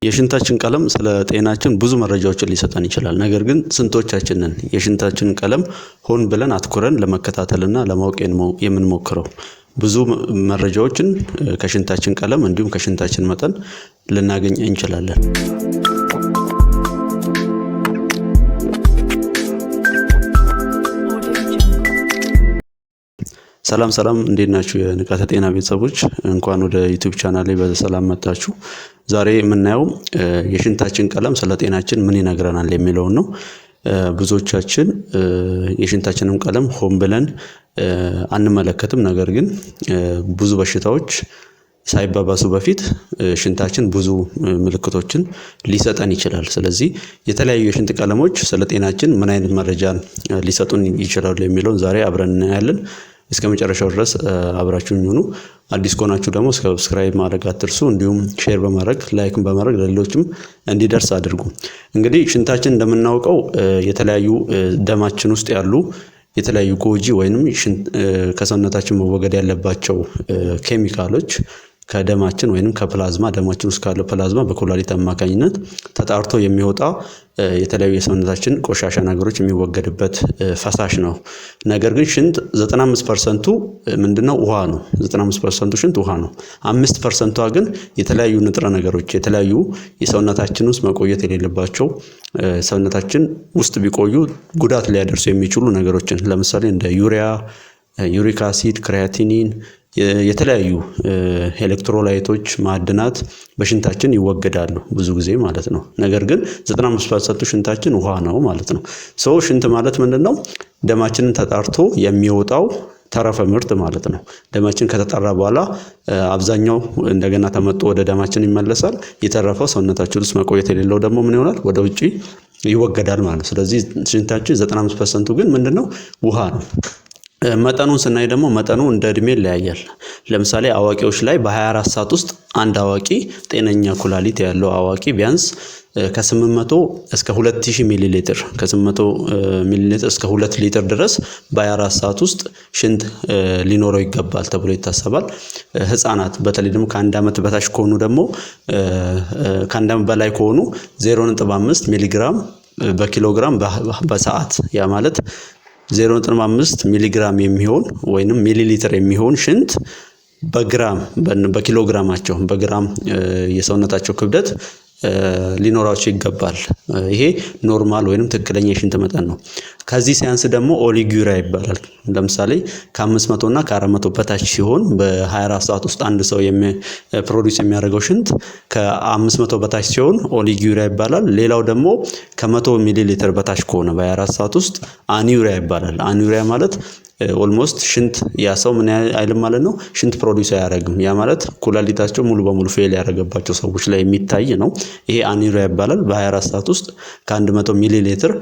የሽንታችን ቀለም ስለ ጤናችን ብዙ መረጃዎችን ሊሰጠን ይችላል። ነገር ግን ስንቶቻችንን የሽንታችን ቀለም ሆን ብለን አትኩረን ለመከታተልና ለማወቅ የምንሞክረው? ብዙ መረጃዎችን ከሽንታችን ቀለም እንዲሁም ከሽንታችን መጠን ልናገኝ እንችላለን። ሰላም እንዴት ናችሁ? የንቃተ ጤና ቤተሰቦች እንኳን ወደ ዩቲዩብ ቻናሌ በሰላም መጣችሁ። ዛሬ የምናየው የሽንታችን ቀለም ስለ ጤናችን ምን ይነግረናል የሚለውን ነው። ብዙዎቻችን የሽንታችንን ቀለም ሆን ብለን አንመለከትም። ነገር ግን ብዙ በሽታዎች ሳይባባሱ በፊት ሽንታችን ብዙ ምልክቶችን ሊሰጠን ይችላል። ስለዚህ የተለያዩ የሽንት ቀለሞች ስለ ጤናችን ምን አይነት መረጃን ሊሰጡን ይችላሉ የሚለውን ዛሬ አብረን እናያለን። እስከ መጨረሻው ድረስ አብራችሁኝ ሁኑ። አዲስ ከሆናችሁ ደግሞ ሰብስክራይብ ማድረግ አትርሱ። እንዲሁም ሼር በማድረግ ላይክም በማድረግ ለሌሎችም እንዲደርስ አድርጉ። እንግዲህ ሽንታችን እንደምናውቀው የተለያዩ ደማችን ውስጥ ያሉ የተለያዩ ጎጂ ወይንም ከሰውነታችን መወገድ ያለባቸው ኬሚካሎች ከደማችን ወይንም ከፕላዝማ ደማችን ውስጥ ካለው ፕላዝማ በኩላሊት አማካኝነት ተጣርቶ የሚወጣ የተለያዩ የሰውነታችን ቆሻሻ ነገሮች የሚወገድበት ፈሳሽ ነው። ነገር ግን ሽንት 95% ምንድነው? ውሃ ነው። 95% ሽንት ውሃ ነው። 5% ግን የተለያዩ ንጥረ ነገሮች የተለያዩ የሰውነታችን ውስጥ መቆየት የሌለባቸው ሰውነታችን ውስጥ ቢቆዩ ጉዳት ሊያደርሱ የሚችሉ ነገሮችን ለምሳሌ እንደ ዩሪክ አሲድ፣ ክሪያቲኒን የተለያዩ ኤሌክትሮላይቶች ማዕድናት በሽንታችን ይወገዳሉ ብዙ ጊዜ ማለት ነው። ነገር ግን 95% ሽንታችን ውሃ ነው ማለት ነው። ሽንት ማለት ምንድነው? ደማችንን ተጣርቶ የሚወጣው ተረፈ ምርት ማለት ነው። ደማችን ከተጣራ በኋላ አብዛኛው እንደገና ተመጥቶ ወደ ደማችን ይመለሳል። የተረፈው ሰውነታችን ውስጥ መቆየት የሌለው ደግሞ ምን ይሆናል? ወደ ውጪ ይወገዳል ማለት ነው። ስለዚህ ሽንታችን 95% ግን ምንድነው? ውሃ ነው። መጠኑን ስናይ ደግሞ መጠኑ እንደ እድሜ ይለያያል። ለምሳሌ አዋቂዎች ላይ በ24 ሰዓት ውስጥ አንድ አዋቂ ጤነኛ ኩላሊት ያለው አዋቂ ቢያንስ ከ800 እስከ 2000 ሚሊ ሊትር ከ800 ሚሊ ሊትር እስከ 2 ሊትር ድረስ በ24 ሰዓት ውስጥ ሽንት ሊኖረው ይገባል ተብሎ ይታሰባል። ህፃናት በተለይ ደግሞ ከአንድ ዓመት በታች ከሆኑ ደግሞ ከአንድ ዓመት በላይ ከሆኑ 0.5 ሚሊግራም በኪሎግራም በሰዓት ያ ማለት 0.5 ሚሊግራም የሚሆን ወይንም ሚሊ ሊትር የሚሆን ሽንት በኪሎግራማቸው በግራም የሰውነታቸው ክብደት ሊኖራቸው ይገባል። ይሄ ኖርማል ወይንም ትክክለኛ የሽንት መጠን ነው። ከዚህ ሲያንስ ደግሞ ኦሊጉሪያ ይባላል። ለምሳሌ ከ500 እና ከ400 በታች ሲሆን በ24 ሰዓት ውስጥ አንድ ሰው ፕሮዲዩስ የሚያደርገው ሽንት ከ500 በታች ሲሆን ኦሊጉሪያ ይባላል። ሌላው ደግሞ ከ100 ሚሊ ሊትር በታች ከሆነ በ24 ሰዓት ውስጥ አኒዩሪያ ይባላል። አኒዩሪያ ማለት ኦልሞስት ሽንት ያ ሰው ምን አይልም ማለት ነው፣ ሽንት ፕሮዲዩስ አያደርግም። ያ ማለት ኩላሊታቸው ሙሉ በሙሉ ፌል ያደረገባቸው ሰዎች ላይ የሚታይ ነው። ይሄ አኒዩሪያ ይባላል። በ24 ሰዓት ውስጥ ከ100 ሚሊ ሊትር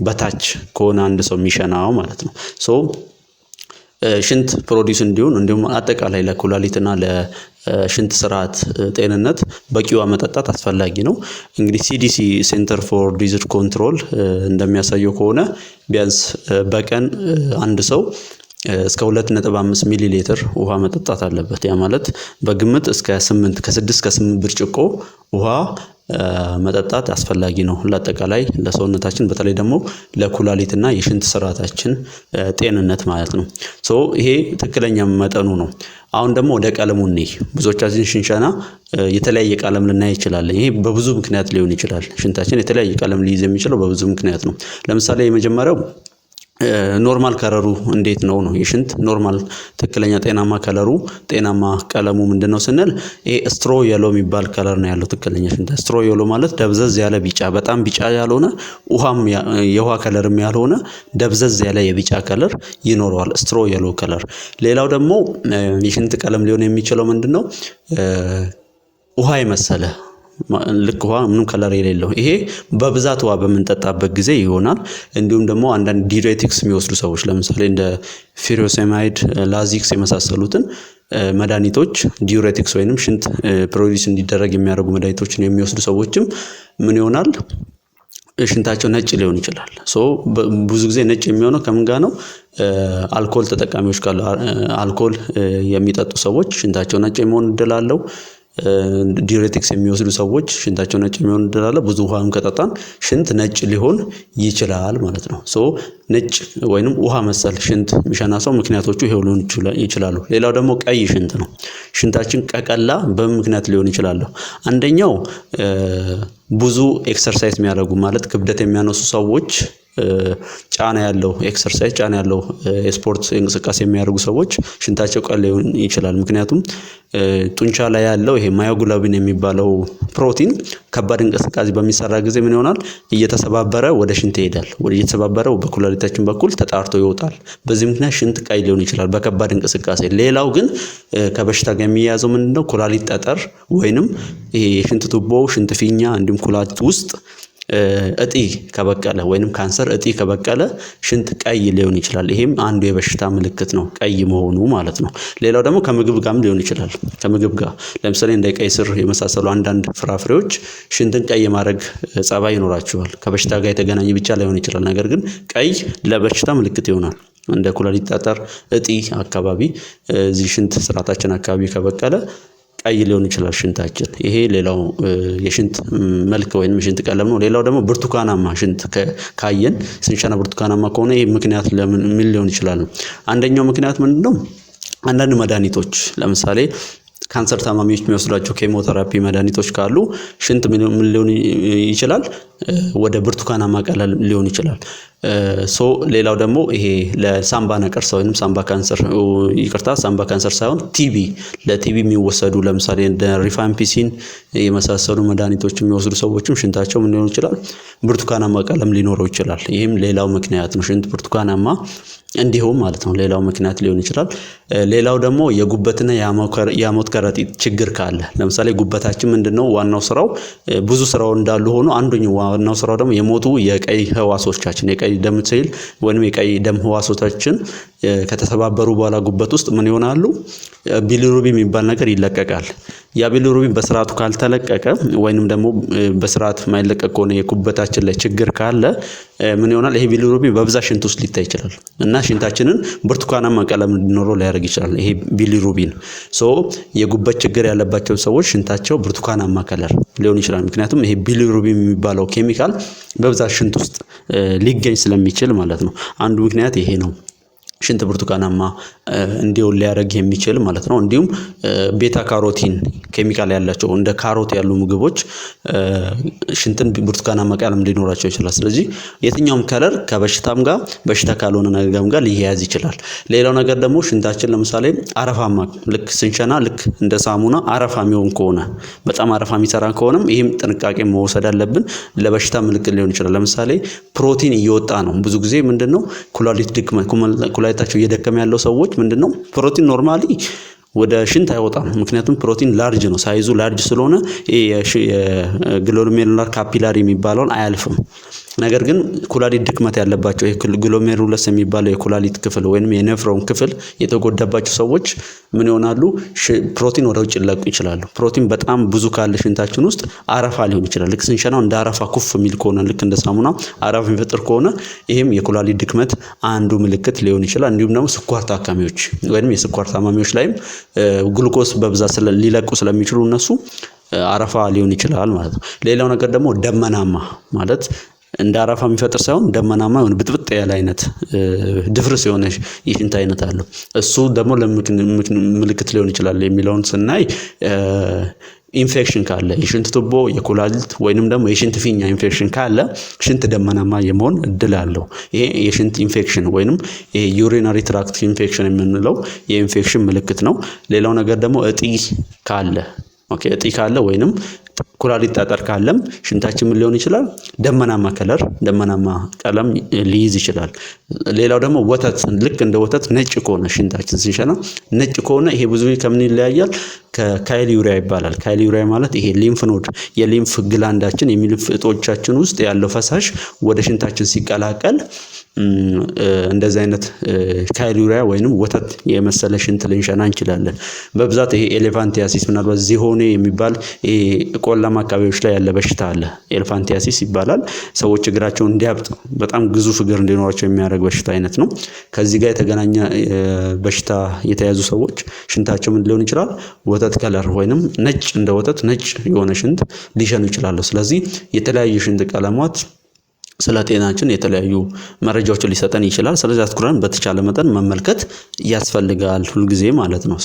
በታች ከሆነ አንድ ሰው የሚሸናው ማለት ነው። ሽንት ፕሮዲዩስ እንዲሆን እንዲሁም አጠቃላይ ለኩላሊትና ለሽንት ስርዓት ጤንነት በቂ ውሃ መጠጣት አስፈላጊ ነው። እንግዲህ ሲዲሲ ሴንተር ፎር ዲዚዝ ኮንትሮል እንደሚያሳየው ከሆነ ቢያንስ በቀን አንድ ሰው እስከ 2.5 ሚሊ ሊትር ውሃ መጠጣት አለበት። ያ ማለት በግምት ከ6 እስከ 8 ብርጭቆ ውሃ መጠጣት አስፈላጊ ነው ለአጠቃላይ ለሰውነታችን በተለይ ደግሞ ለኩላሊትና የሽንት ስርዓታችን ጤንነት ማለት ነው። ይሄ ትክክለኛ መጠኑ ነው። አሁን ደግሞ ወደ ቀለሙ እንይ። ብዙዎቻችን ሽንሸና የተለያየ ቀለም ልናይ ይችላል። ይሄ በብዙ ምክንያት ሊሆን ይችላል። ሽንታችን የተለያየ ቀለም ሊይዝ የሚችለው በብዙ ምክንያት ነው። ለምሳሌ የመጀመሪያው ኖርማል ከለሩ እንዴት ነው? የሽንት ኖርማል ትክክለኛ ጤናማ ከለሩ ጤናማ ቀለሙ ምንድነው ስንል ይሄ ስትሮ የሎ የሚባል ከለር ነው ያለው ትክክለኛ ሽንት። ስትሮ የሎ ማለት ደብዘዝ ያለ ቢጫ፣ በጣም ቢጫ ያልሆነ ውሃም የውሃ ከለርም ያልሆነ ደብዘዝ ያለ የቢጫ ከለር ይኖረዋል፣ ስትሮ የሎ ከለር። ሌላው ደግሞ የሽንት ቀለም ሊሆን የሚችለው ምንድነው? ውሃ የመሰለ ልክ ውሃ ምንም ከለር የሌለው፣ ይሄ በብዛት ውሃ በምንጠጣበት ጊዜ ይሆናል። እንዲሁም ደግሞ አንዳንድ ዲዩሬቲክስ የሚወስዱ ሰዎች ለምሳሌ እንደ ፊሮሴማይድ፣ ላዚክስ የመሳሰሉትን መድኃኒቶች ዲዩሬቲክስ ወይንም ሽንት ፕሮዲዩስ እንዲደረግ የሚያደርጉ መድኃኒቶችን የሚወስዱ ሰዎችም ምን ይሆናል? ሽንታቸው ነጭ ሊሆን ይችላል። ብዙ ጊዜ ነጭ የሚሆነው ከምን ጋር ነው? አልኮል ተጠቃሚዎች ካሉ አልኮል የሚጠጡ ሰዎች ሽንታቸው ነጭ የመሆን እድል አለው። ዲዩሬቲክስ የሚወስዱ ሰዎች ሽንታቸው ነጭ የሚሆን እድል አለ። ብዙ ውሃም ከጠጣን ሽንት ነጭ ሊሆን ይችላል ማለት ነው። ሶ ነጭ ወይንም ውሃ መሰል ሽንት የሚሸና ሰው ምክንያቶቹ ይሄው ሊሆን ይችላሉ። ሌላው ደግሞ ቀይ ሽንት ነው። ሽንታችን ቀቀላ በምን ምክንያት ሊሆን ይችላል? አንደኛው ብዙ ኤክሰርሳይዝ የሚያደርጉ ማለት ክብደት የሚያነሱ ሰዎች ጫና ያለው ኤክሰርሳይዝ ጫና ያለው የስፖርት እንቅስቃሴ የሚያደርጉ ሰዎች ሽንታቸው ቀይ ሊሆን ይችላል። ምክንያቱም ጡንቻ ላይ ያለው ይሄ ማዮግሎቢን የሚባለው ፕሮቲን ከባድ እንቅስቃሴ በሚሰራ ጊዜ ምን ይሆናል? እየተሰባበረ ወደ ሽንት ይሄዳል። እየተሰባበረ በኩላሊታችን በኩል ተጣርቶ ይወጣል። በዚህ ምክንያት ሽንት ቀይ ሊሆን ይችላል በከባድ እንቅስቃሴ። ሌላው ግን ከበሽታ ጋር የሚያያዘው ምንድነው? ኩላሊት ጠጠር ወይንም ይሄ የሽንት ቱቦ ሽንት ፊኛ እንዲሁም ኩላሊት ውስጥ እጢ ከበቀለ ወይንም ካንሰር እጢ ከበቀለ ሽንት ቀይ ሊሆን ይችላል። ይሄም አንዱ የበሽታ ምልክት ነው፣ ቀይ መሆኑ ማለት ነው። ሌላው ደግሞ ከምግብ ጋርም ሊሆን ይችላል። ከምግብ ጋር ለምሳሌ እንደ ቀይ ስር የመሳሰሉ አንዳንድ ፍራፍሬዎች ሽንትን ቀይ የማድረግ ጸባይ ይኖራቸዋል። ከበሽታ ጋር የተገናኘ ብቻ ላይሆን ይችላል። ነገር ግን ቀይ ለበሽታ ምልክት ይሆናል። እንደ ኩላሊት ጠጠር እጢ አካባቢ እዚህ ሽንት ስርዓታችን አካባቢ ከበቀለ ቀይ ሊሆን ይችላል ሽንታችን። ይሄ ሌላው የሽንት መልክ ወይንም የሽንት ቀለም ነው። ሌላው ደግሞ ብርቱካናማ ሽንት ካየን ስንሸና ብርቱካናማ ከሆነ ይሄ ምክንያት ምን ሊሆን ይችላል? አንደኛው ምክንያት ምንድነው? አንዳንድ መድኃኒቶች ለምሳሌ ካንሰር ታማሚዎች የሚወስዷቸው ኬሞቴራፒ መድኃኒቶች ካሉ ሽንት ምን ሊሆን ይችላል? ወደ ብርቱካናማ ቀለም ሊሆን ይችላል። ሌላው ደግሞ ይሄ ለሳምባ ነቀርሳ ወይንም ሳምባ ካንሰር ሳምባ ካንሰር ሳይሆን ቲቢ ለቲቢ የሚወሰዱ ለምሳሌ እንደ ሪፋምፒሲን የመሳሰሉ መድኃኒቶች የሚወስዱ ሰዎችም ሽንታቸው ምን ሊሆን ይችላል? ብርቱካናማ ቀለም ሊኖረው ይችላል። ይህም ሌላው ምክንያት ነው፣ ሽንት ብርቱካናማ እንዲሁም ማለት ነው። ሌላው ምክንያት ሊሆን ይችላል። ሌላው ደግሞ የጉበትና የሐሞት ከረጢት ችግር ካለ ለምሳሌ ጉበታችን ምንድነው ዋናው ስራው ብዙ ስራው እንዳሉ ሆኖ አንዱኛው ዋናው ስራው ደግሞ የሞቱ የቀይ ህዋሶቻችን የቀይ ደም ሴል ወይንም የቀይ ደም ህዋሶቻችን ከተሰባበሩ በኋላ ጉበት ውስጥ ምን ይሆናሉ? ቢሊሩቢን የሚባል ነገር ይለቀቃል። ያ ቢሊሩቢን በስርዓቱ ካልተለቀቀ ወይንም ደግሞ በስርዓት ማይለቀቅ ከሆነ የጉበታችን ላይ ችግር ካለ ምን ይሆናል? ይሄ ቢሊሩቢን በብዛት ሽንት ውስጥ ሊታይ ይችላል እና ሽንታችንን ብርቱካናማ ቀለም እንዲኖረው ሊያደርግ ይችላል። ይሄ ቢሊሩቢን የጉበት ችግር ያለባቸው ሰዎች ሽንታቸው ብርቱካናማ ከለር ሊሆን ይችላል። ምክንያቱም ይሄ ቢሊሩቢን የሚባለው ኬሚካል በብዛት ሽንት ውስጥ ሊገኝ ስለሚችል ማለት ነው። አንዱ ምክንያት ይሄ ነው፣ ሽንት ብርቱካናማ እንዲሆን ሊያደርግ የሚችል ማለት ነው። እንዲሁም ቤታ ካሮቲን ኬሚካል ያላቸው እንደ ካሮት ያሉ ምግቦች ሽንትን ብርቱካናማ ቀለም ሊኖራቸው ይችላል። ስለዚህ የትኛውም ከለር ከበሽታም ጋር በሽታ ካልሆነ ነገርም ጋር ሊያያዝ ይችላል። ሌላው ነገር ደግሞ ሽንታችን ለምሳሌ አረፋማ ልክ ስንሸና ልክ እንደ ሳሙና አረፋ የሚሆን ከሆነ በጣም አረፋ የሚሰራ ከሆነም ይህም ጥንቃቄ መውሰድ አለብን። ለበሽታ ምልክት ሊሆን ይችላል። ለምሳሌ ፕሮቲን እየወጣ ነው። ብዙ ጊዜ ምንድነው ኩላሊት ድክመት ኩላሊታቸው እየደከመ ያለው ሰዎች ምንድነው ፕሮቲን ኖርማሊ ወደ ሽንት አይወጣም። ምክንያቱም ፕሮቲን ላርጅ ነው፣ ሳይዙ ላርጅ ስለሆነ ግሎሜሩላር ካፒላሪ የሚባለውን አያልፍም። ነገር ግን ኩላሊት ድክመት ያለባቸው ግሎሜሩለስ የሚባለው የኩላሊት ክፍል ወይንም የኔፍሮን ክፍል የተጎዳባቸው ሰዎች ምን ይሆናሉ? ፕሮቲን ወደ ውጭ ሊለቁ ይችላሉ። ፕሮቲን በጣም ብዙ ካለ ሽንታችን ውስጥ አረፋ ሊሆን ይችላል። ልክ ስንሸናው እንደ አረፋ ኩፍ የሚል ከሆነ ልክ እንደ ሳሙና አረፋ የሚፈጥር ከሆነ ይህም የኩላሊት ድክመት አንዱ ምልክት ሊሆን ይችላል። እንዲሁም ደግሞ ስኳር ታካሚዎች ወይንም የስኳር ታማሚዎች ላይም ግሉኮስ በብዛት ሊለቁ ስለሚችሉ እነሱ አረፋ ሊሆን ይችላል ማለት ነው። ሌላው ነገር ደግሞ ደመናማ ማለት እንደ አረፋ የሚፈጥር ሳይሆን ደመናማ የሆነ ብጥብጥ ያለ አይነት ድፍርስ የሆነ የሽንት አይነት አለው። እሱ ደግሞ ምልክት ሊሆን ይችላል የሚለውን ስናይ ኢንፌክሽን ካለ የሽንት ቱቦ የኩላሊት ወይንም ደግሞ የሽንት ፊኛ ኢንፌክሽን ካለ ሽንት ደመናማ የመሆን እድል አለው። ይሄ የሽንት ኢንፌክሽን ወይንም ይሄ ዩሪናሪ ትራክት ኢንፌክሽን የምንለው የኢንፌክሽን ምልክት ነው። ሌላው ነገር ደግሞ እጢ ካለ ወይንም ኩላሊት ጠጠር ካለም ሽንታችን ምን ሊሆን ይችላል? ደመናማ ቀለም ሊይዝ ይችላል። ሌላው ደግሞ ወተት ልክ እንደ ወተት ነጭ ከሆነ ሽንታችን ሲሸና ነጭ ከሆነ ይሄ ብዙ ከምን ይለያያል? ከካይሊዩሪያ ይባላል። ካይሊዩሪያ ማለት ይሄ ሊምፍ ኖድ የሊምፍ ግላንዳችን የሚልፍ እጦቻችን ውስጥ ያለው ፈሳሽ ወደ ሽንታችን ሲቀላቀል እንደዚህ አይነት ካይሉሪያ ወይንም ወተት የመሰለ ሽንት ልንሸና እንችላለን። በብዛት ይሄ ኤሌፋንቲያሲስ ምናልባት ዚሆኔ የሚባል ይሄ ቆላማ አካባቢዎች ላይ ያለ በሽታ አለ። ኤሌፋንቲያሲስ ይባላል። ሰዎች እግራቸውን እንዲያብጥ በጣም ግዙፍ እግር እንዲኖራቸው የሚያደርግ በሽታ አይነት ነው። ከዚህ ጋር የተገናኘ በሽታ የተያዙ ሰዎች ሽንታቸው ምን ሊሆን ይችላል? ወተት ከለር ወይንም ነጭ እንደ ወተት ነጭ የሆነ ሽንት ሊሸኑ ይችላሉ። ስለዚህ የተለያዩ ሽንት ቀለማት ስለ ጤናችን የተለያዩ መረጃዎችን ሊሰጠን ይችላል። ስለዚህ አትኩረን በተቻለ መጠን መመልከት ያስፈልጋል ሁልጊዜ ማለት ነው።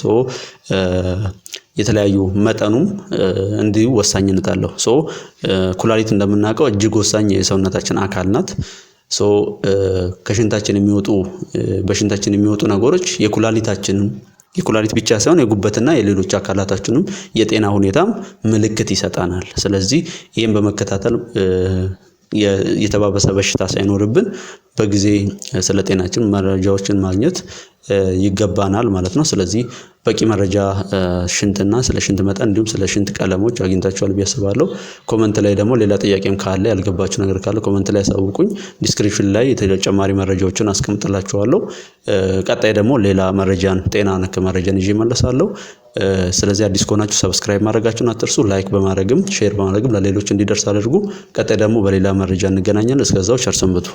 የተለያዩ መጠኑም እንዲሁ ወሳኝነት አለው። ኩላሊት እንደምናውቀው እጅግ ወሳኝ የሰውነታችን አካል ናት። ከሽንታችን የሚወጡ በሽንታችን የሚወጡ ነገሮች የኩላሊት ብቻ ሳይሆን የጉበትና የሌሎች አካላታችንም የጤና ሁኔታም ምልክት ይሰጣናል። ስለዚህ ይህን በመከታተል የተባበሰ በሽታ ሳይኖርብን በጊዜ ስለ ጤናችን መረጃዎችን ማግኘት ይገባናል ማለት ነው። ስለዚህ በቂ መረጃ ሽንትና ስለ ሽንት መጠን እንዲሁም ስለ ሽንት ቀለሞች አግኝታችኋል ብዬ አስባለሁ። ኮመንት ላይ ደግሞ ሌላ ጥያቄም ካለ ያልገባችሁ ነገር ካለ ኮመንት ላይ አሳውቁኝ። ዲስክሪፕሽን ላይ ተጨማሪ መረጃዎችን አስቀምጥላችኋለሁ። ቀጣይ ደግሞ ሌላ መረጃን ጤና ነክ መረጃን ይዤ እመለሳለሁ። ስለዚህ አዲስ ከሆናችሁ ሰብስክራይብ ማድረጋችሁን አትርሱ። ላይክ በማድረግም ሼር በማድረግም ለሌሎች እንዲደርስ አድርጉ። ቀጣይ ደግሞ በሌላ መረጃ እንገናኛለን። እስከዛው ቸር ሰንብቱ።